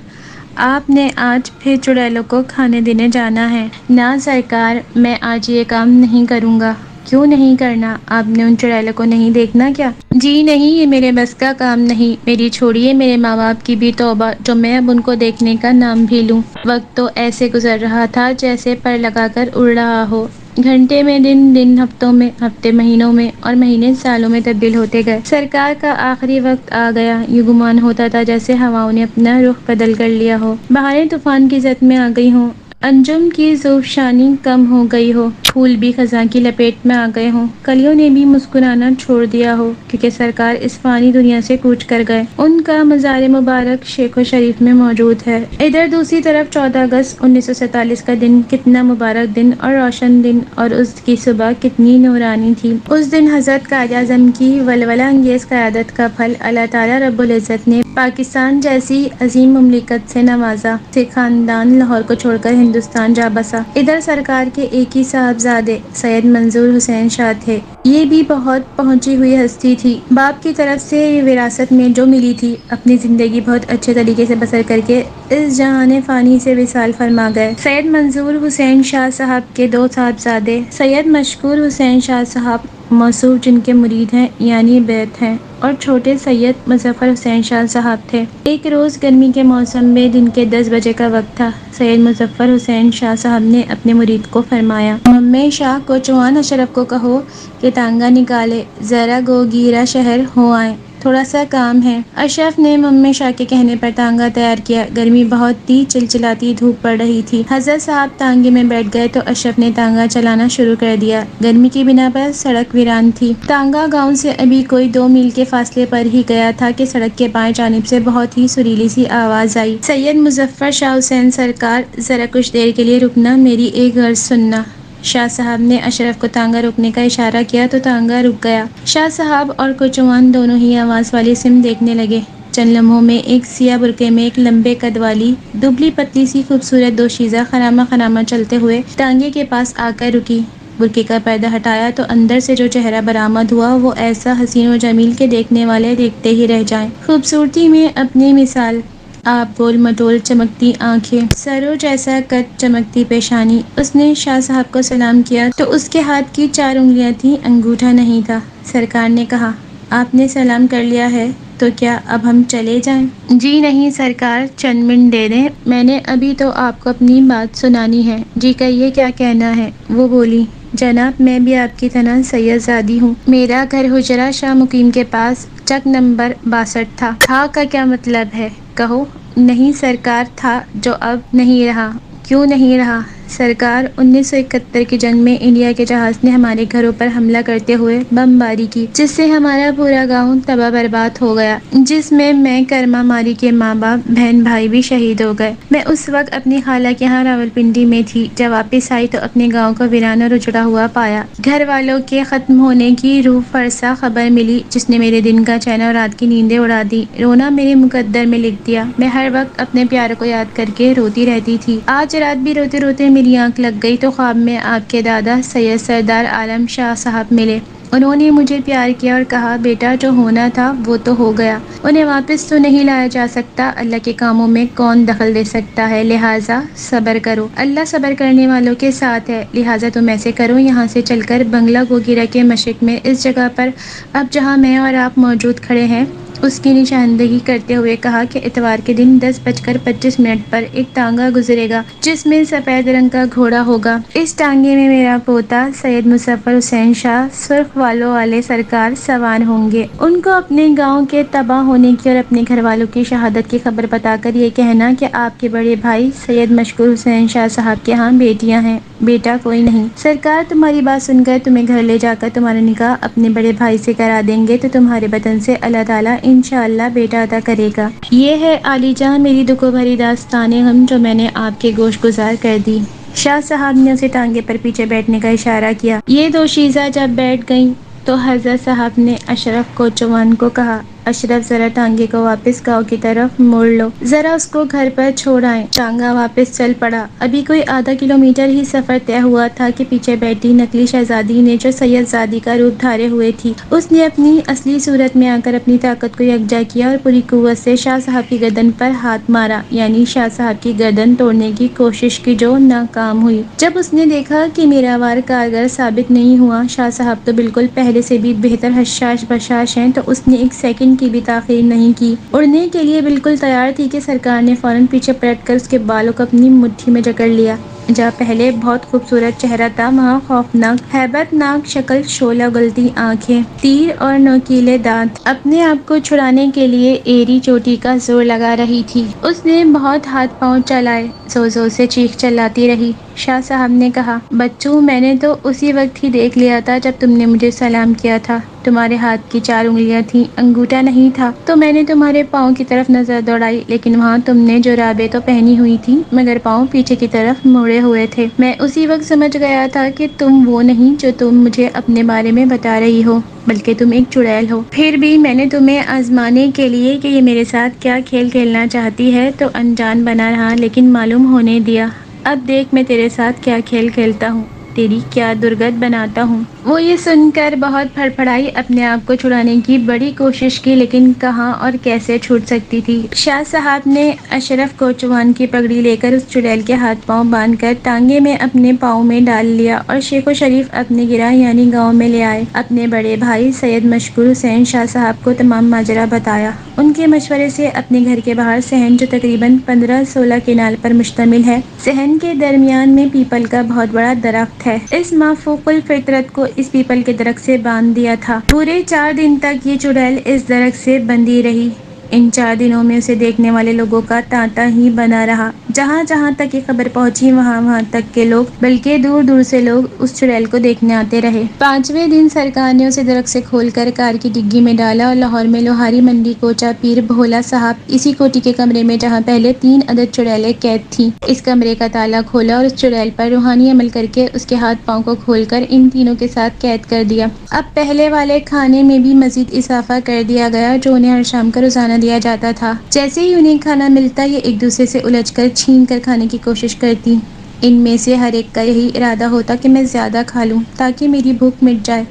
آپ نے آج پھر چڑیلوں کو کھانے دینے جانا ہے؟ نہ سرکار، میں آج یہ کام نہیں کروں گا۔ کیوں نہیں کرنا؟ آپ نے ان چڑیلوں کو نہیں دیکھنا کیا؟ جی نہیں، یہ میرے بس کا کام نہیں، میری چھوڑیے میرے ماں باپ کی بھی توبہ جو میں اب ان کو دیکھنے کا نام بھی لوں۔ وقت تو ایسے گزر رہا تھا جیسے پر لگا کر اڑ رہا ہو، گھنٹے میں دن ہفتوں میں، ہفتے مہینوں میں اور مہینے سالوں میں تبدیل ہوتے گئے۔ سرکار کا آخری وقت آ گیا، یہ گمان ہوتا تھا جیسے ہواؤں نے اپنا رخ بدل کر لیا ہو، بہاریں طوفان کی زد میں آ گئی ہوں، انجم کی زوفشانی کم ہو گئی ہو، پھول بھی خزاں کی لپیٹ میں آ گئے ہوں، کلیوں نے بھی مسکرانا چھوڑ دیا ہو، کیونکہ سرکار اس فانی دنیا سے کوچ کر گئے۔ ان کا مزار مبارک شیخ و شریف میں موجود ہے۔ ادھر دوسری طرف 14 اگست 1947 کا دن کتنا مبارک دن اور روشن دن، اور اس کی صبح کتنی نورانی تھی۔ اس دن حضرت قائد اعظم کی ولولہ انگیز قیادت کا پھل اللہ تعالیٰ رب العزت نے پاکستان جیسی عظیم مملکت سے نوازا۔ سکھ خاندان لاہور کو چھوڑ کر ہندوستان جا بسا۔ ادھر سرکار کے ایک ہی صاحبزادے سید منظور حسین شاہ تھے، یہ بھی بہت پہنچی ہوئی ہستی تھی، باپ کی طرف سے وراثت میں جو ملی تھی، اپنی زندگی بہت اچھے طریقے سے بسر کر کے اس جہان فانی سے وصال فرما گئے۔ سید منظور حسین شاہ صاحب کے 2 صاحبزادے سید مشکور حسین شاہ صاحب موصوف جن کے مرید ہیں یعنی بیت ہیں، اور چھوٹے سید مظفر حسین شاہ صاحب تھے۔ ایک روز گرمی کے موسم میں دن کے 10 بجے کا وقت تھا۔ سید مظفر حسین شاہ صاحب نے اپنے مرید کو فرمایا، ممے شاہ کوچوان اشرف کو کہو کہ تانگا نکالے، ذرا گوگیرا شہر ہو آئیں، تھوڑا سا کام ہے۔ اشرف نے ممے شاہ کے کہنے پر تانگا تیار کیا۔ گرمی بہت تھی، چلچلاتی دھوپ پڑ رہی تھی۔ حضرت صاحب تانگے میں بیٹھ گئے تو اشرف نے تانگا چلانا شروع کر دیا۔ گرمی کی بنا پر سڑک ویران تھی۔ تانگا گاؤں سے ابھی کوئی 2 میل کے فاصلے پر ہی گیا تھا کہ سڑک کے بائیں جانب سے بہت ہی سریلی سی آواز آئی، سید مظفر شاہ حسین سرکار، ذرا کچھ دیر کے لیے رکنا، میری ایک غرض سننا۔ شاہ صاحب نے اشرف کو تانگا روکنے کا اشارہ کیا تو تانگا رک گیا۔ شاہ صاحب اور کوچوان دونوں ہی آواز والی سمت دیکھنے لگے۔ چند لمحوں میں ایک سیاہ برقعے میں ایک لمبے قد والی دبلی پتلی سی خوبصورت دوشیزہ خرامہ خرامہ چلتے ہوئے تانگے کے پاس آ کر رکی۔ برقعے کا پردہ ہٹایا تو اندر سے جو چہرہ برآمد ہوا وہ ایسا حسین و جمیل کہ دیکھنے والے دیکھتے ہی رہ جائیں۔ خوبصورتی میں اپنی مثال، آپ گول مٹول چمکتی آنکھیں، سرو جیسا قد، چمکتی پیشانی۔ اس نے شاہ صاحب کو سلام کیا تو اس کے ہاتھ کی 4 انگلیاں تھیں، انگوٹھا نہیں تھا۔ سرکار نے کہا، آپ نے سلام کر لیا ہے تو کیا اب ہم چلے جائیں؟ جی نہیں سرکار، چند منٹ دے دیں، میں نے ابھی تو آپ کو اپنی بات سنانی ہے۔ جی کہیے کیا کہنا ہے؟ وہ بولی، جناب میں بھی آپ کی طرح سید زادی ہوں۔ میرا گھر حجرہ شاہ مقیم کے پاس چک نمبر 62 تھا۔ تھا کا کیا مطلب ہے؟ کہو۔ نہیں سرکار، تھا جو اب نہیں رہا۔ کیوں نہیں رہا؟ سرکار، 1971 کی جنگ میں انڈیا کے جہاز نے ہمارے گھروں پر حملہ کرتے ہوئے بمباری کی، جس سے ہمارا پورا گاؤں تباہ برباد ہو گیا، جس میں کرما ماری کے ماں باپ بہن بھائی بھی شہید ہو گئے۔ میں اس وقت اپنی خالہ کے ہاں راولپنڈی میں تھی۔ جب واپس آئی تو اپنے گاؤں کو ویران اور اجڑا ہوا پایا۔ گھر والوں کے ختم ہونے کی روح فرسا خبر ملی جس نے میرے دن کا چین اور رات کی نیندیں اڑا دی۔ رونا میرے مقدر میں لکھ دیا۔ میں ہر وقت اپنے پیاروں کو یاد کر کے روتی رہتی تھی۔ آج رات بھی روتے روتے میری آنکھ لگ گئی تو خواب میں آپ کے دادا سید سردار عالم شاہ صاحب ملے۔ انہوں نے مجھے پیار کیا اور کہا، بیٹا جو ہونا تھا وہ تو ہو گیا، انہیں واپس تو نہیں لایا جا سکتا، اللہ کے کاموں میں کون دخل دے سکتا ہے، لہٰذا صبر کرو، اللہ صبر کرنے والوں کے ساتھ ہے، لہٰذا تم ایسے کرو، یہاں سے چل کر بنگلہ گوگیرا کے مشرق میں اس جگہ پر اب جہاں میں اور آپ موجود کھڑے ہیں اس کی نشاندہی کرتے ہوئے کہا کہ اتوار کے دن 10:25 پر ایک تانگا گزرے گا جس میں سفید رنگ کا گھوڑا ہوگا۔ اس ٹانگے میں میرا پوتا سید مظفر حسین شاہ سرخ والوں والے سرکار سوار ہوں گے۔ ان کو اپنے گاؤں کے تباہ ہونے کی اور اپنے گھر والوں کی شہادت کی خبر بتا کر یہ کہنا کہ آپ کے بڑے بھائی سید مشکور حسین شاہ صاحب کے ہاں بیٹیاں ہیں، بیٹا کوئی نہیں۔ سرکار تمہاری بات سن کر تمہیں گھر لے جا کر تمہارا نکاح اپنے بڑے بھائی سے کرا دیں گے تو تمہارے بدن سے اللہ تعالیٰ انشاءاللہ بیٹا عطا کرے گا۔ یہ ہے عالی جاں میری دکھوں بھری داستان غم جو میں نے آپ کے گوش گزار کر دی۔ شاہ صاحب نے اسے ٹانگے پر پیچھے بیٹھنے کا اشارہ کیا۔ یہ دوشیزہ جب بیٹھ گئیں تو حضرت صاحب نے اشرف کوچوان کو کہا، اشرف ذرا ٹانگے کو واپس گاؤں کی طرف موڑ لو، ذرا اس کو گھر پر چھوڑ آئیں۔ ٹانگا واپس چل پڑا۔ ابھی کوئی آدھا کلومیٹر ہی سفر طے ہوا تھا کہ پیچھے بیٹھی نکلی شہزادی نے جو سید زادی کا روپ دھارے ہوئے تھی، اس نے اپنی اصلی صورت میں آ کر اپنی طاقت کو یکجا کیا اور پوری قوت سے شاہ صاحب کی گردن پر ہاتھ مارا، یعنی شاہ صاحب کی گردن توڑنے کی کوشش کی جو ناکام ہوئی۔ جب اس نے دیکھا کہ میرا وار کارگر ثابت نہیں ہوا، شاہ صاحب تو بالکل پہلے سے بھی بہتر حشاش بشاش ہیں، تو اس نے ایک سیکنڈ کی بھی تاخیر نہیں کی، اڑنے کے لیے بالکل تیار تھی کہ سرکار نے فوراً پیچھے پلٹ کر اس کے بالوں کو اپنی مٹھی میں جکڑ لیا۔ جہاں پہلے بہت خوبصورت چہرہ تھا وہاں خوفناک ہیبت ناک شکل، شعلہ گلتی آنکھیں، تیر اور نوکیلے دانت، اپنے آپ کو چھڑانے کے لیے ایری چوٹی کا زور لگا رہی تھی۔ اس نے بہت ہاتھ پاؤں چلائے، زور زور سے چیخ چلاتی رہی۔ شاہ صاحب نے کہا، بچوں میں نے تو اسی وقت ہی دیکھ لیا تھا جب تم نے مجھے سلام کیا تھا، تمہارے ہاتھ کی 4 انگلیاں تھیں، انگوٹھا نہیں تھا، تو میں نے تمہارے پاؤں کی طرف نظر دوڑائی، لیکن وہاں تم نے جرابیں تو پہنی ہوئی تھی مگر پاؤں پیچھے کی طرف موڑے ہوئے تھے۔ میں اسی وقت سمجھ گیا تھا کہ تم وہ نہیں جو تم مجھے اپنے بارے میں بتا رہی ہو، بلکہ تم ایک چڑیل ہو۔ پھر بھی میں نے تمہیں آزمانے کے لیے کہ یہ میرے ساتھ کیا کھیل کھیلنا چاہتی ہے تو انجان بنا رہا، لیکن معلوم ہونے دیا۔ اب دیکھ میں تیرے ساتھ کیا کھیل کھیلتا ہوں، تیری کیا درگت بناتا ہوں۔ وہ یہ سن کر بہت پھڑپڑائی، اپنے آپ کو چھڑانے کی بڑی کوشش کی، لیکن کہاں اور کیسے چھوٹ سکتی تھی۔ شاہ صاحب نے اشرف کوچوان کی پگڑی لے کر اس چڑیل کے ہاتھ پاؤں باندھ کر ٹانگے میں اپنے پاؤں میں ڈال لیا اور شیخ و شریف اپنے گرہ یعنی گاؤں میں لے آئے۔ اپنے بڑے بھائی سید مشکور حسین شاہ صاحب کو تمام ماجرا بتایا۔ ان کے مشورے سے اپنے گھر کے باہر صحن، جو تقریباً 15-16 کنال پر مشتمل ہے، صحن کے درمیان میں پیپل کا بہت بڑا درخت ہے۔ اس مافوق الفطرت کو اس پیپل کے درخت سے باندھ دیا تھا۔ پورے 4 دن تک یہ چڑیل اس درخت سے بندھی رہی۔ ان 4 دنوں میں اسے دیکھنے والے لوگوں کا تانتا ہی بنا رہا۔ جہاں جہاں تک یہ خبر پہنچی، وہاں وہاں تک کے لوگ، بلکہ دور دور سے لوگ اس چڑیل کو دیکھنے آتے رہے۔ 5ویں دن سرکار نے اسے درخت سے کھول کر کار کی ڈگی میں ڈالا اور لاہور میں لوہاری منڈی کوچہ پیر بھولا صاحب اسی کوٹھی کے کمرے میں، جہاں پہلے 3 عدد چڑیلیں قید تھیں، اس کمرے کا تالا کھولا اور اس چڑیل پر روحانی عمل کر کے اس کے ہاتھ پاؤں کو کھول کر ان تینوں کے ساتھ قید کر دیا۔ اب پہلے والے کھانے میں بھی مزید اضافہ کر دیا گیا، جو انہیں ہر شام کا روزانہ دیا جاتا تھا۔ جیسے ہی انہیں کھانا ملتا، یہ ایک دوسرے سے الجھ کر چھین کر کھانے کی کوشش کرتی۔ ان میں سے ہر ایک کا یہی ارادہ ہوتا کہ میں زیادہ کھا لوں تاکہ میری بھوک مٹ جائے،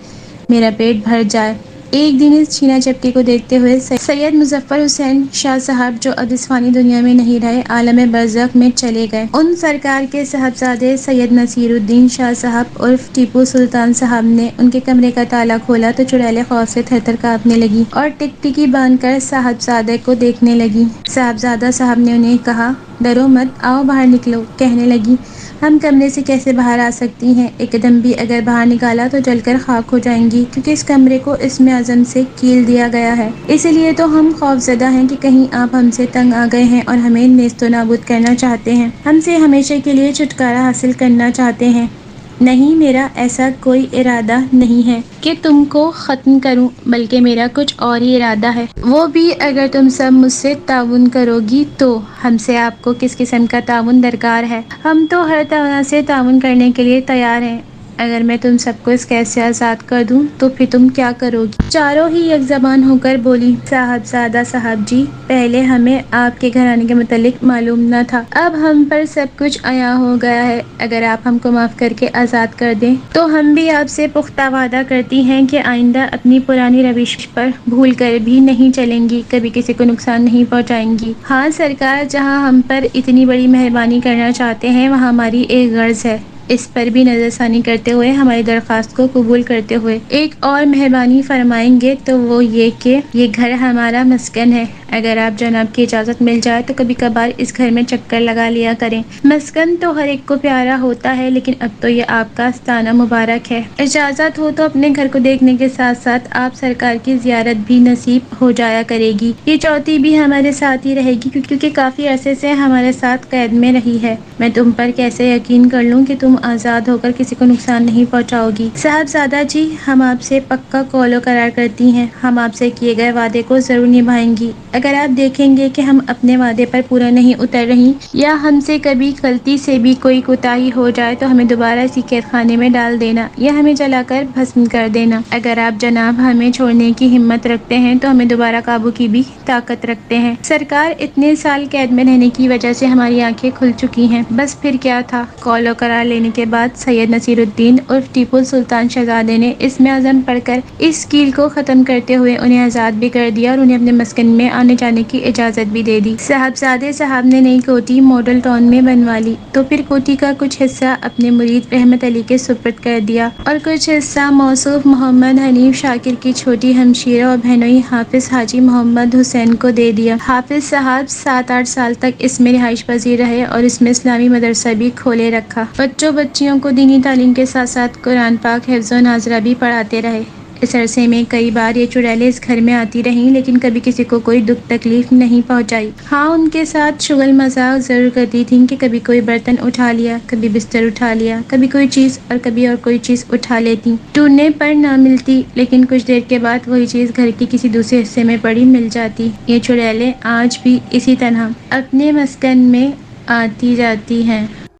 میرا پیٹ بھر جائے۔ ایک دن اس چھینا جھپٹی کو دیکھتے ہوئے سید مظفر حسین شاہ صاحب، جو اب اس فانی دنیا میں نہیں رہے، عالم برزخ میں چلے گئے۔ ان سرکار کے صاحبزادے سید نصیر الدین شاہ صاحب عرف ٹیپو سلطان صاحب نے ان کے کمرے کا تالا کھولا تو چڑیلیں خوف سے تھر تھر کانپنے لگی اور ٹکٹکی باندھ کر صاحبزادے کو دیکھنے لگی۔ صاحبزادہ صاحب نے انہیں کہا، ڈرو مت، آؤ باہر نکلو۔ کہنے لگی، ہم کمرے سے کیسے باہر آ سکتی ہیں؟ ایک قدم بھی اگر باہر نکالا تو جل کر خاک ہو جائیں گی، کیونکہ اس کمرے کو اسم اعظم سے کیل دیا گیا ہے۔ اسی لیے تو ہم خوف زدہ ہیں کہ کہیں آپ ہم سے تنگ آ گئے ہیں اور ہمیں نیست و نابود کرنا چاہتے ہیں، ہم سے ہمیشہ کے لیے چھٹکارا حاصل کرنا چاہتے ہیں۔ نہیں، میرا ایسا کوئی ارادہ نہیں ہے کہ تم کو ختم کروں، بلکہ میرا کچھ اور ہی ارادہ ہے، وہ بھی اگر تم سب مجھ سے تعاون کرو گی تو۔ ہم سے آپ کو کس قسم کا تعاون درکار ہے؟ ہم تو ہر طرح سے تعاون کرنے کے لیے تیار ہیں۔ اگر میں تم سب کو اس قید سے آزاد کر دوں تو پھر تم کیا کرو گی؟ چاروں ہی یک زبان ہو کر بولی، صاحبزادہ صاحب جی، پہلے ہمیں آپ کے گھرانے کے متعلق معلوم نہ تھا، اب ہم پر سب کچھ عیاں ہو گیا ہے۔ اگر آپ ہم کو معاف کر کے آزاد کر دیں تو ہم بھی آپ سے پختہ وعدہ کرتی ہیں کہ آئندہ اپنی پرانی روش پر بھول کر بھی نہیں چلیں گی، کبھی کسی کو نقصان نہیں پہنچائیں گی۔ ہاں سرکار، جہاں ہم پر اتنی بڑی مہربانی کرنا چاہتے ہیں، وہاں ہماری ایک غرض ہے، اس پر بھی نظر ثانی کرتے ہوئے، ہماری درخواست کو قبول کرتے ہوئے ایک اور مہربانی فرمائیں گے تو وہ یہ کہ یہ گھر ہمارا مسکن ہے، اگر آپ جناب کی اجازت مل جائے تو کبھی کبھار اس گھر میں چکر لگا لیا کریں۔ مسکن تو ہر ایک کو پیارا ہوتا ہے، لیکن اب تو یہ آپ کا آستانہ مبارک ہے، اجازت ہو تو اپنے گھر کو دیکھنے کے ساتھ ساتھ آپ سرکار کی زیارت بھی نصیب ہو جایا کرے گی۔ یہ چوتھی بھی ہمارے ساتھ ہی رہے گی، کیونکہ کافی عرصے سے ہمارے ساتھ قید میں رہی ہے۔ میں تم پر کیسے یقین کر لوں کہ تم آزاد ہو کر کسی کو نقصان نہیں پہنچاؤ گی؟ صاحبزادہ جی، ہم آپ سے پکا قول و قرار کرتی ہیں، ہم آپ سے کیے گئے وعدے کو ضرور نبھائیں گی۔ اگر آپ دیکھیں گے کہ ہم اپنے وعدے پر پورا نہیں اتر رہی یا ہم سے کبھی غلطی سے بھی کوئی کوتاہی ہو جائے تو ہمیں دوبارہ اسی قید خانے میں ڈال دینا یا ہمیں جلا کر بھسم کر دینا۔ اگر آپ جناب ہمیں چھوڑنے کی ہمت رکھتے ہیں تو ہمیں دوبارہ قابو کی بھی طاقت رکھتے ہیں۔ سرکار، اتنے سال قید میں رہنے کی وجہ سے ہماری آنکھیں کھل چکی ہیں، بس پھر کیا تھا؟ قول و قرار لینے کے بعد سید نصیر الدین عرف ٹیپو سلطان شہزادے نے اسم اعظم پڑھ کر اس کیل کو ختم کرتے ہوئے انہیں آزاد بھی کر دیا اور انہیں اپنے مسکن میں آنے جانے کی اجازت بھی دے دی۔ صاحبزادے صاحب نے نئی کوٹھی ماڈل ٹاؤن میں بنوا لی تو پھر کوٹھی کا کچھ حصہ اپنے مرید رحمت علی کے سپرد کر دیا اور کچھ حصہ موصوف محمد حنیف شاکر کی چھوٹی ہمشیرہ اور بہنوئی حافظ حاجی محمد حسین کو دے دیا۔ حافظ صاحب 7-8 سال تک اس میں رہائش پذیر رہے اور اس میں اسلامی مدرسہ بھی کھولے رکھا۔ بچوں بچیوں کو دینی تعلیم کے ساتھ ساتھ قرآن پاک حفظ و ناظرہ بھی پڑھاتے رہے۔ اس عرصے میں کئی بار یہ چڑیلیں اس گھر میں آتی رہیں، لیکن کبھی کسی کو کوئی دکھ تکلیف نہیں پہنچائی۔ ہاں، ان کے ساتھ شغل مذاق ضرور کرتی تھیں کہ کبھی کوئی برتن اٹھا لیا، کبھی بستر اٹھا لیا، کبھی کوئی چیز اور کبھی اور کوئی چیز اٹھا لیتی، ڈھونڈنے پر نہ ملتی، لیکن کچھ دیر کے بعد وہی چیز گھر کے کسی دوسرے حصے میں پڑی مل جاتی۔ یہ چڑیلیں آج بھی اسی طرح اپنے مسکن میں آتی جاتی ہیں۔